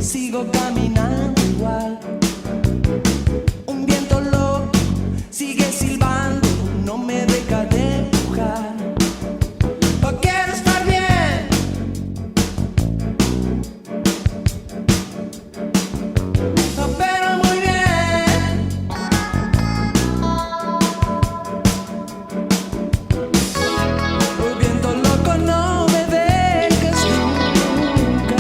sigo caminando igual. Un viento loco sigue silbando, no me deja de empujar. Oh, quiero estar bien. Oh, pero muy bien. Oh, viento loco, no me dejes nunca.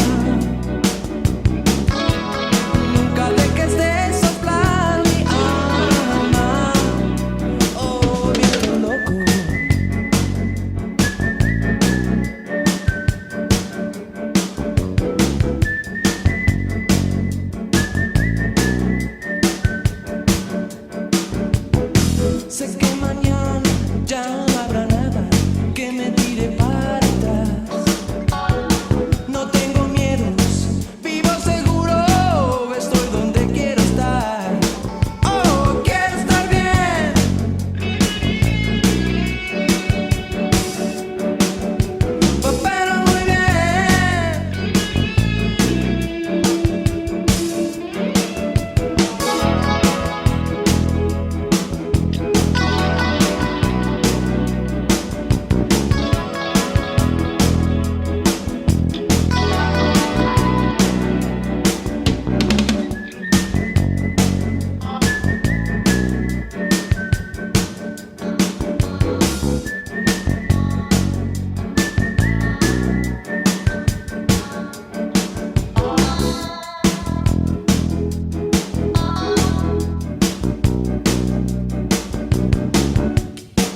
Nunca dejes de soplar mi alma. Oh, viento loco. Sé que mañana ya no habrá nada que me tire para atrás. No tengo miedos, vivo seguro, estoy donde quiero estar. Oh, quiero estar bien. Oh, pero muy bien.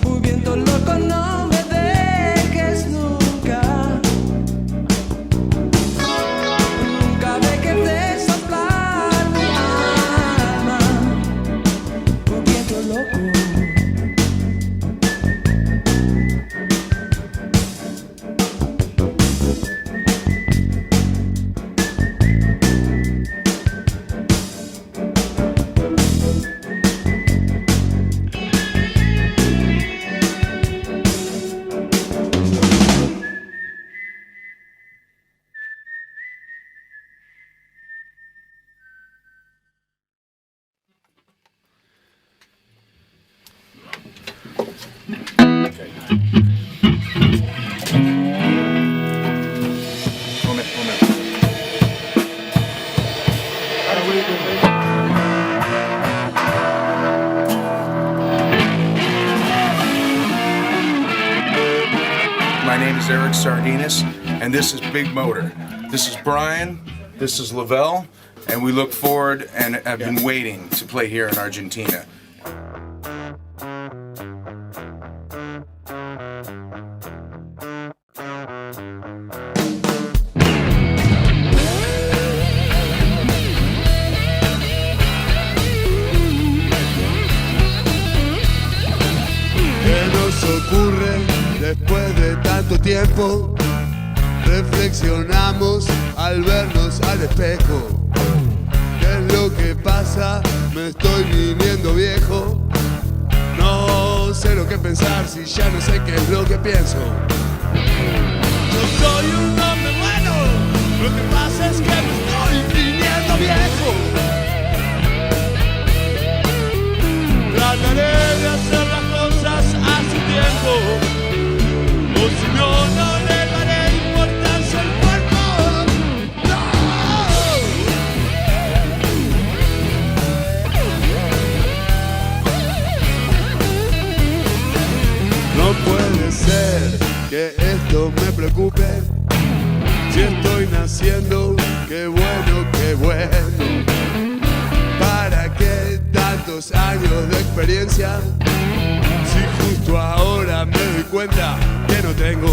Muy viento loco, no me dejes nunca. Nunca dejes de soplar mi alma. Muy viento loco. My name is Eric Sardinas, and this is Big Motor. This is Brian, this is Lavelle, and we look forward and have been waiting to play here in Argentina. ¿Qué nos ocurre después de tanto tiempo? Reflexionamos al vernos al espejo. ¿Qué es lo que pasa? Me estoy viniendo viejo. No sé lo que pensar si ya no sé qué es lo que pienso. Yo soy un hombre bueno, lo que pasa es que me estoy viniendo viejo. Trataré de hacer las cosas a su tiempo, o si no, no le daré importancia al cuerpo. No puede ser que esto me preocupe. Si estoy naciendo, qué bueno, qué bueno. ¿Para qué tantos años de experiencia? Si justo ahora me doy cuenta que no tengo.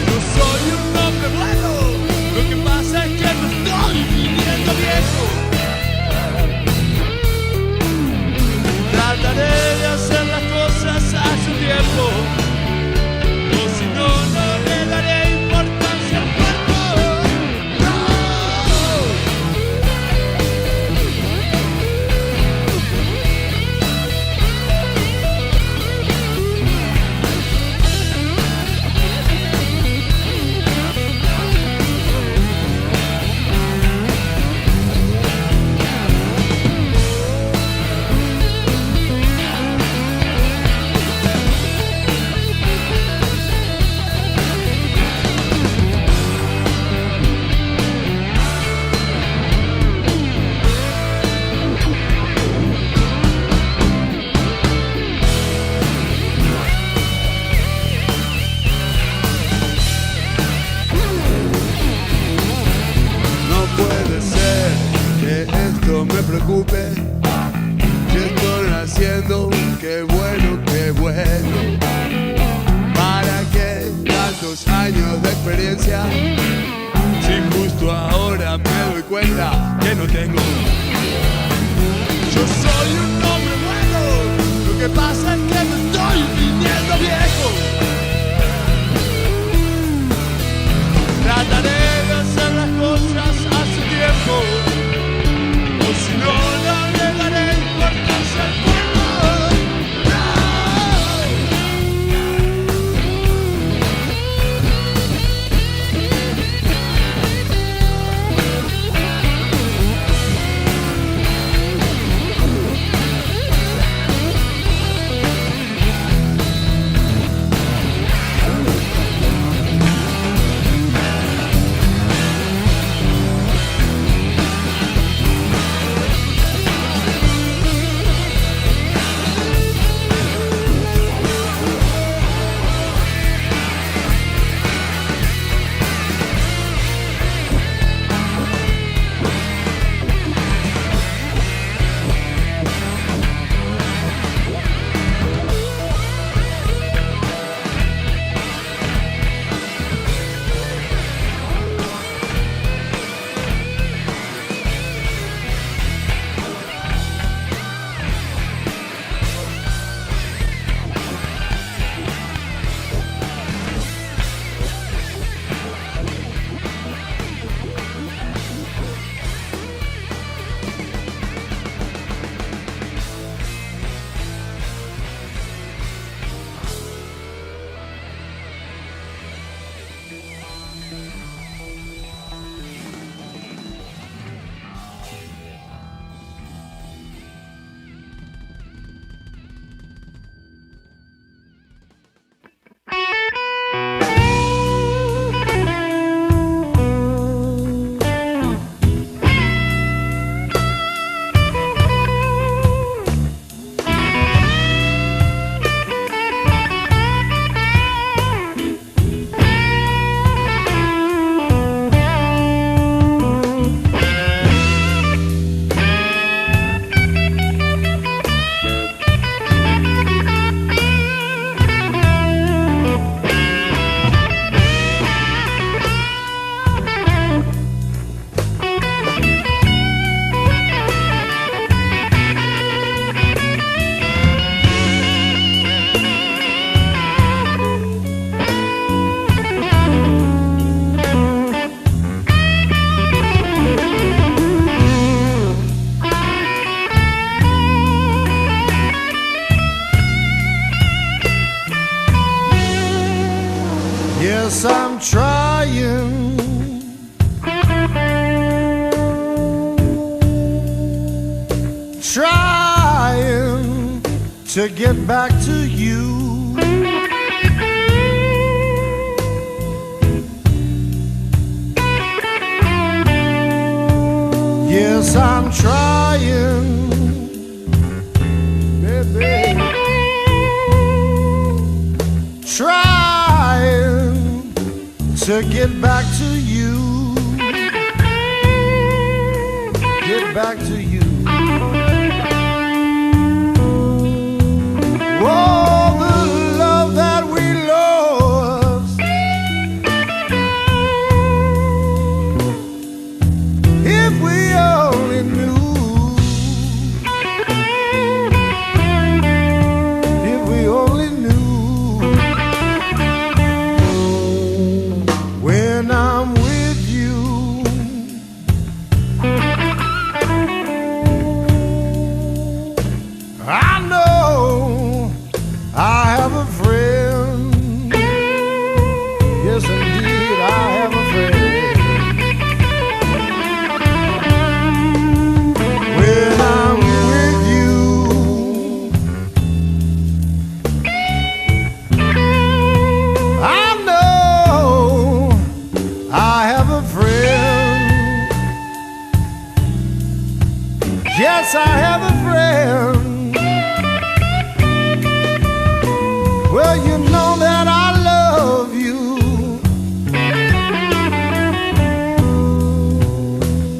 No soy un hombre bueno, lo que pasa es que me estoy viniendo viejo. Trataré de hacer las cosas a su tiempo, o si no, no le daré importancia al cuerpo. No. preocupe. Si estoy haciendo, qué bueno, qué bueno. ¿Para qué tantos años de experiencia? Si justo ahora me doy cuenta que no tengo. Yo soy un hombre bueno, lo que pasa es que me estoy viniendo viejo. Trataré de hacer las cosas a su tiempo, o si no, no le daré importancia al tiempo. Yes, I'm trying. Trying to get back to you. Yes, I'm trying, baby. Trying to get back to you. Get back to you. Oh, the love that we lost. If we only knew. If we only knew. When I'm with you, I know I have a friend. Yes, indeed, I have a friend. When I'm with you, I know I have a friend. Yes, I have a friend. Well, you know that I love you.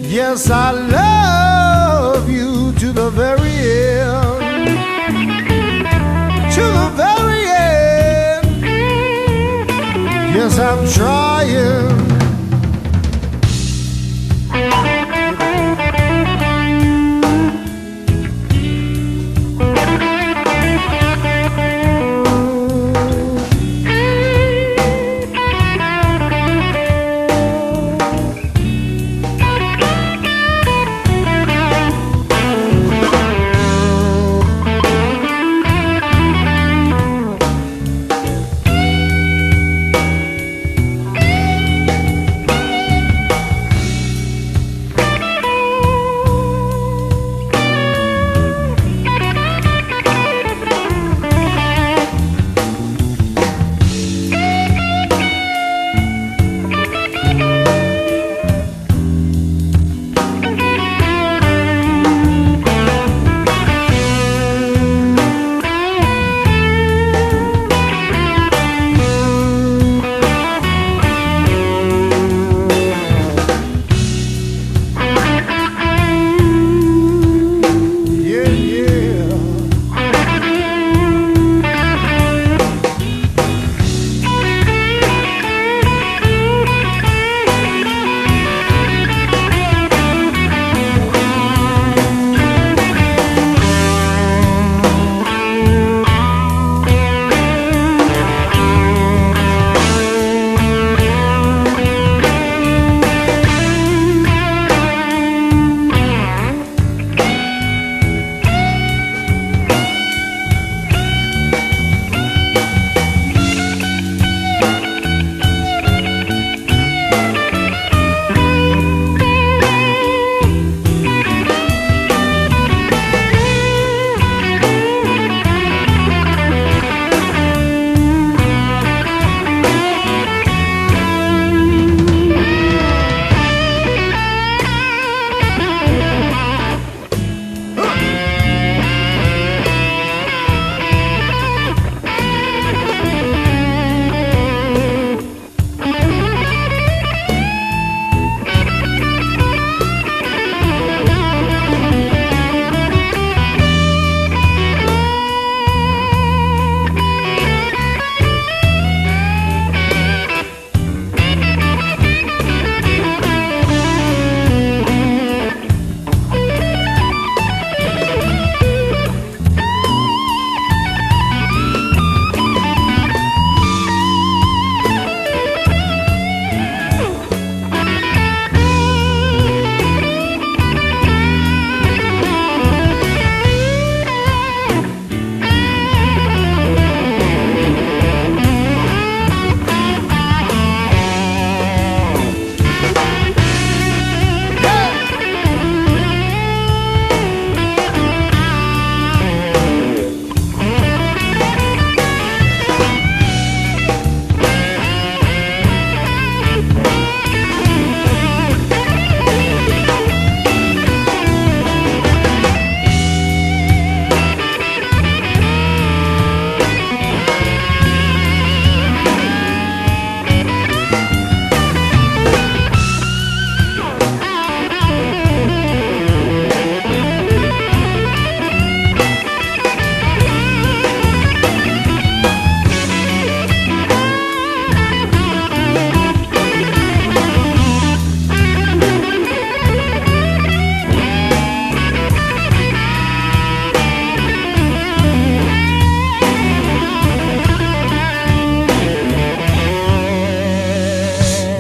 Yes, I love you. to the very end, to the very end. Yes, I'm trying.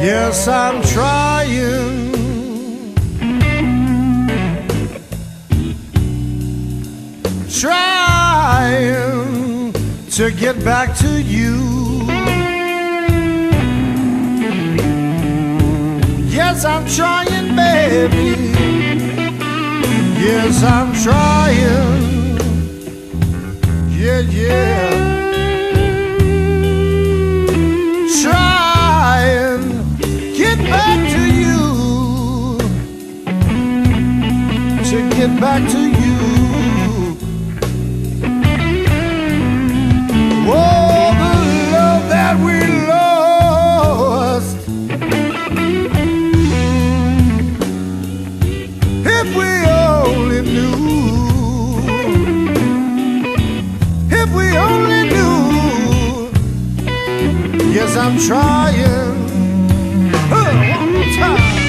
Yes, I'm trying. Trying to get back to you. Yes, I'm trying, baby. Yes, I'm trying. Yeah, yeah. Trying get back to you. To get back to you. Oh, the love that we lost. If we only knew. I'm trying. One more time.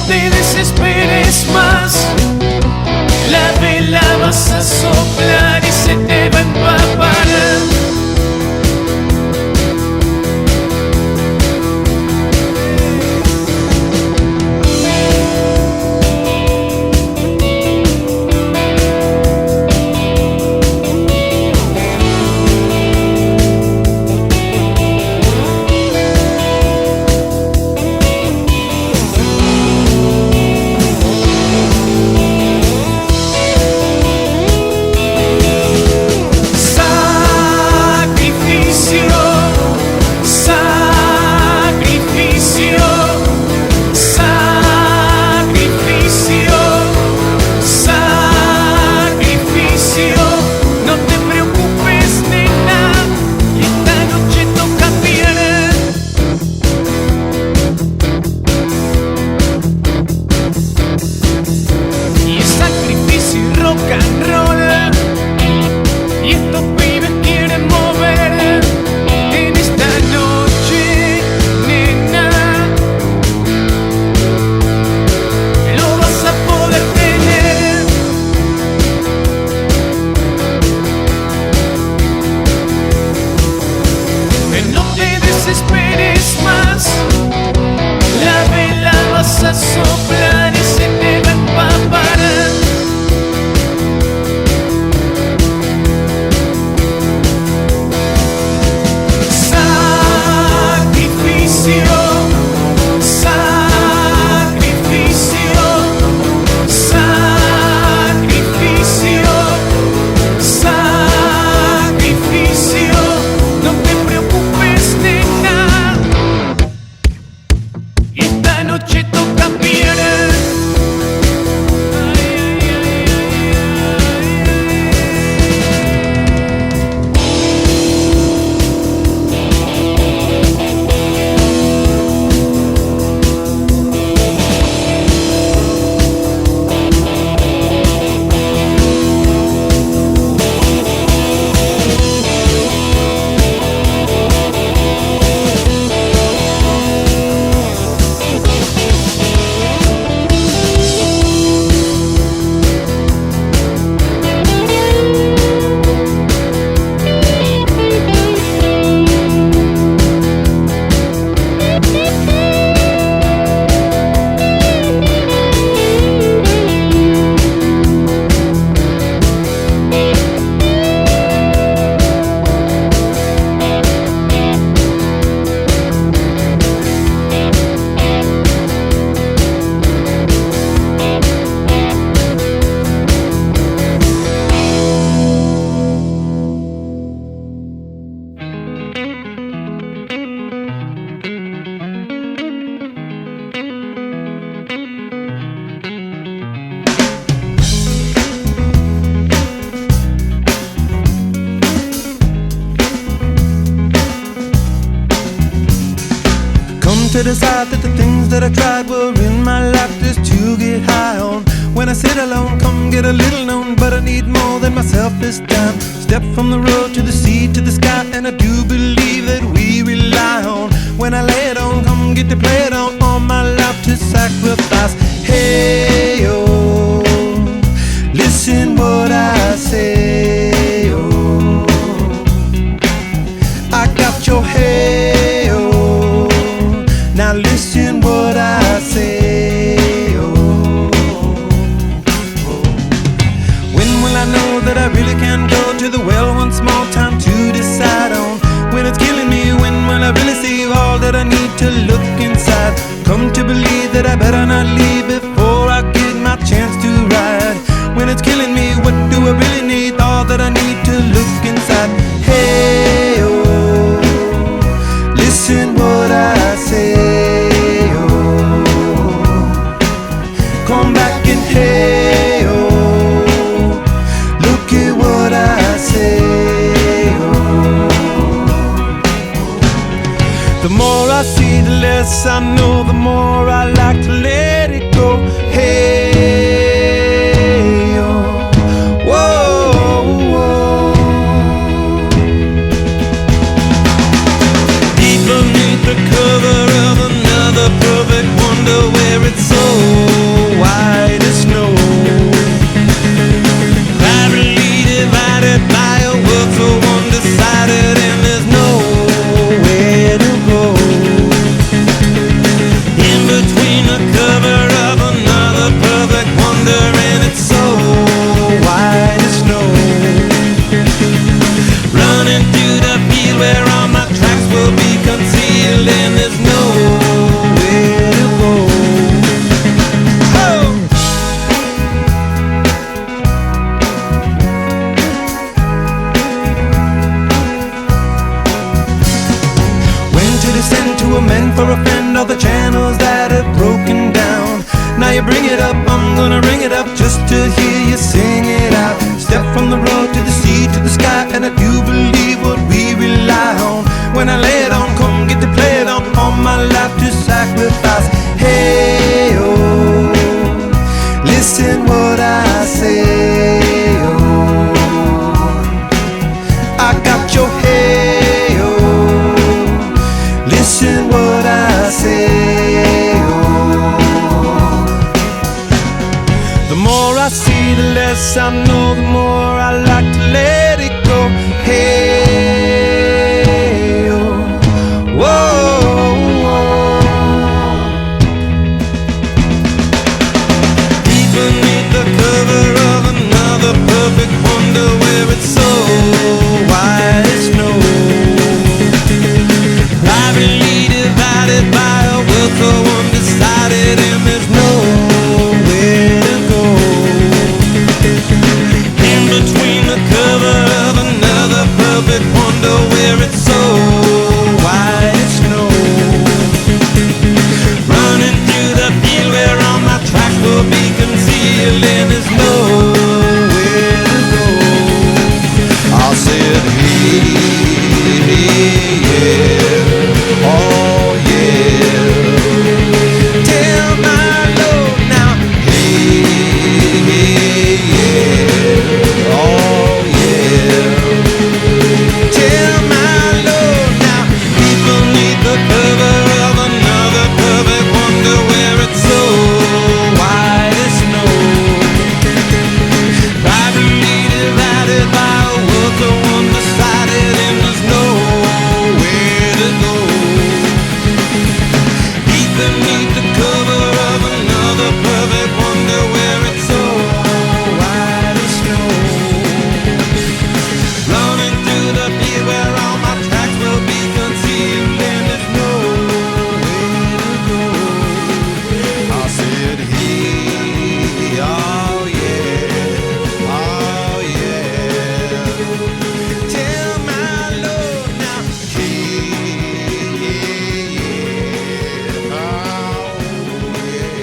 te desesperes más. La vela vas a soplar y se te va a empapar. To decide that the things that I tried were in my life just to get high on. When I sit alone, come get a little known, but I need more than myself this time. Step from the road to the sea to the sky, and I do believe that we rely on. When I lay it on, come get to play it on, all my life to sacrifice. Hey, oh, listen what I say, oh, I got your hey, oh. Now listen what I say, oh, oh. When will I know that I really can go to the well once more? Time to decide on. When it's killing me, when will I really see all that I need to look inside? Come to believe that I better not leave before I get my chance to ride. When it's killing me, what do I really need? All that I need to look inside. Hey, oh, listen what I say. Come back and hey, oh, look at what I say, oh. The more I see, the less I know, the more I like to let it go. Hey, oh, whoa, whoa. Deep beneath the cover of another perfect wonder where it's so just to hear you sing it out. Step from the road to the sea to the sky, and I do believe what we rely on. When I lay it on, come get to play it on. All my life to sacrifice. Hey, oh, listen what I say, oh. I got your hey, oh, listen what I say, oh. The more I see, the less I know, the more I like to let it go. Hey, oh, whoa, whoa. Deep beneath the cover of another perfect wonder, where it's so white as snow, privately divided by a world so undecided, and there's nowhere to go. In between the cover of another perfect wonder, where it's so white as snow, running through the field where all my tracks will be concealed, and there's nowhere to go. I said, hey, yeah, oh yeah. Tell my Lord now, hey, yeah, oh yeah. Tell my Lord now, deep beneath the cover of another perfect wonder, where it's so white as snow, privately divided by a world so undecided, and there's nowhere to go. Deep beneath the cover of another perfect wonder, where it's so white as snow, running through the field where all my tracks will be concealed, and there's nowhere to go. I said, hey, oh yeah, oh yeah. Tell my Lord now, hey, yeah, oh yeah.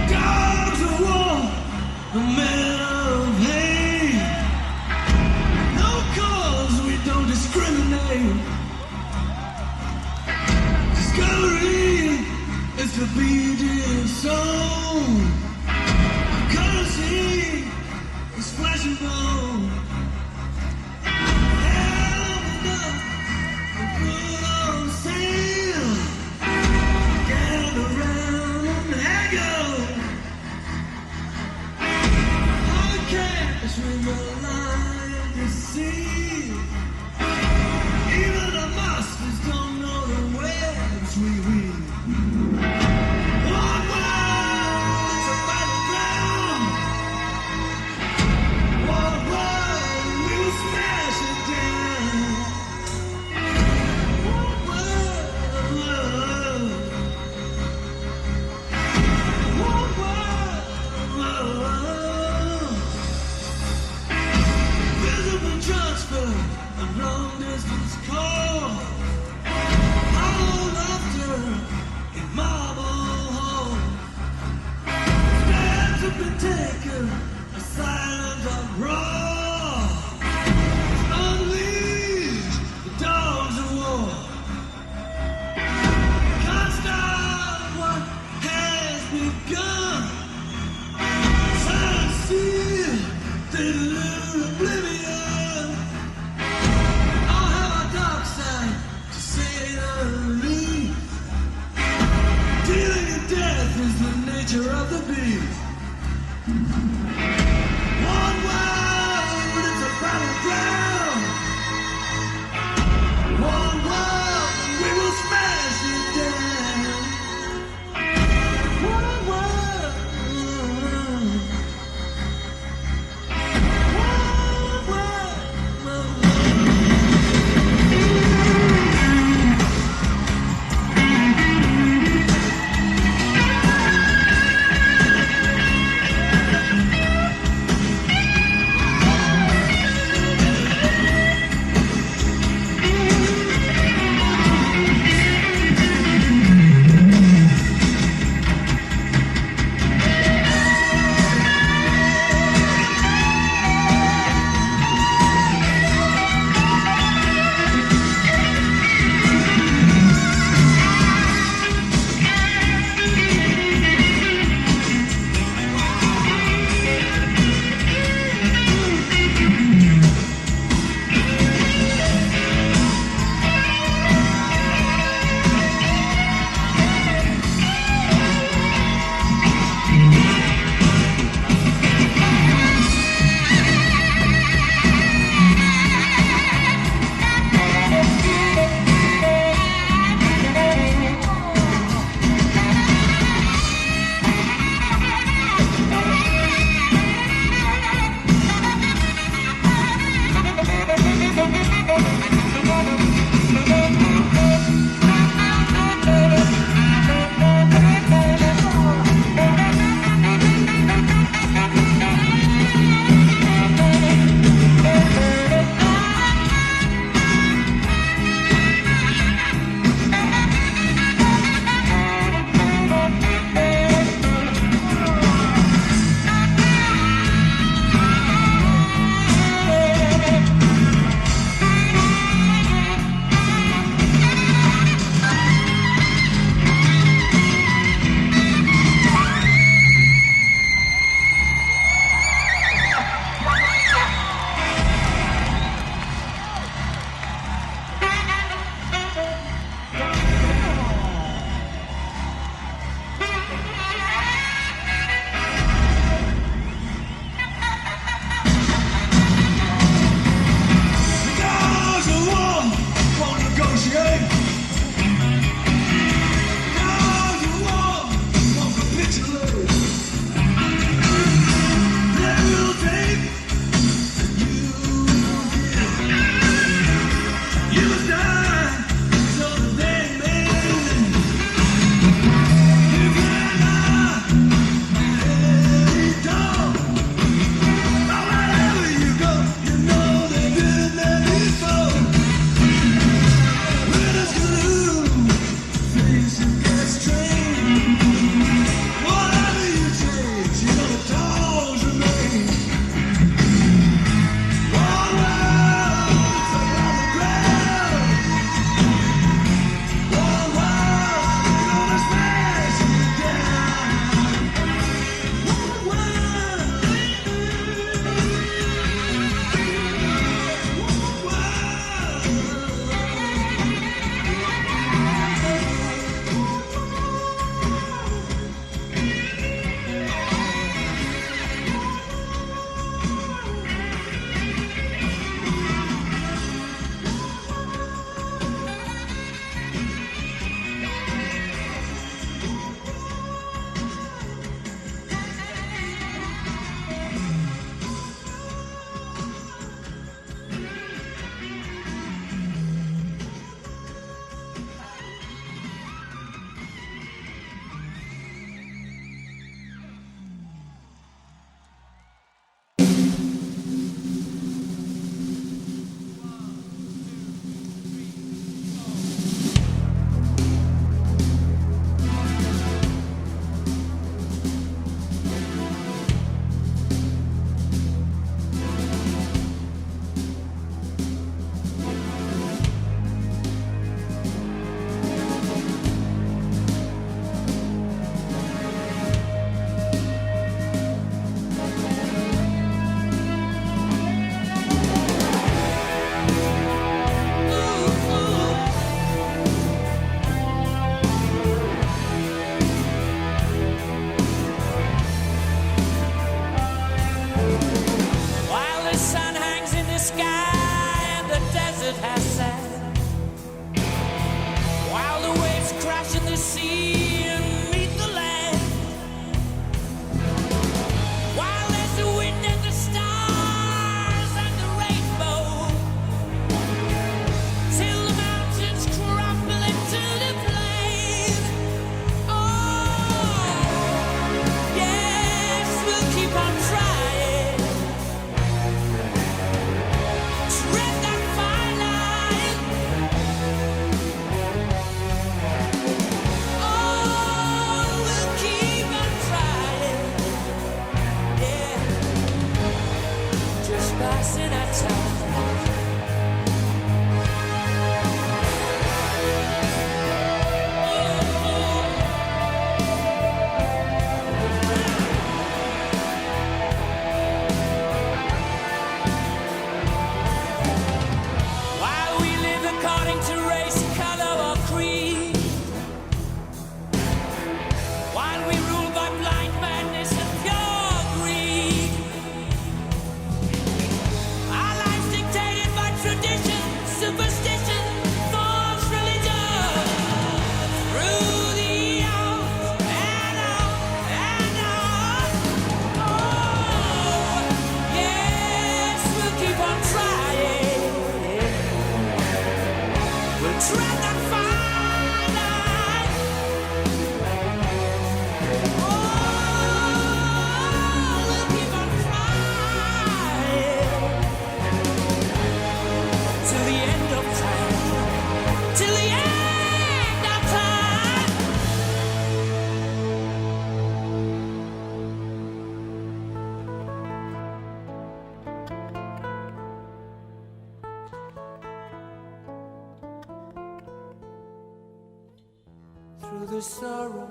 Dogs of war, the men of hate. No cause, we don't discriminate. Discovery is the beating soul. Currency is flesh and bone. Hell enough to put on sale. Gather round and haggle. Cash with the line to see. Even the masters don't know the webs we weave. One world's a battleground. One world, we will smash it down. One world, one world. Visible transfer, a long distance call. Hollow laughter in marble hall. Steps have been taken, a silent uproar. Unleash the dogs of war. Constant One world, it's a battleground. One world, and we will smash it down. One world. One world. desert has sand, while the waves crash in the sea and meet the land, while there's the wind and the stars and the rainbow, till the mountains crumble into the plain. Oh, yes, we'll keep on trying. Tread that fine line. Oh, we'll keep on trying. Yeah, just passing our time. While we live according to race, color, or creed, while we rule by blind madness and pure greed, our lives dictated by tradition, superstition, false religion, through the hours and on and on. Oh, yes, we'll keep on trying. We'll tread that fine line. Oh, we'll keep on trying till the end of time. Till the end of time. Through the sorrow,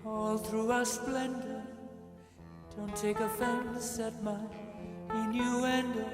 all through our splendor, don't take offense at my innuendo.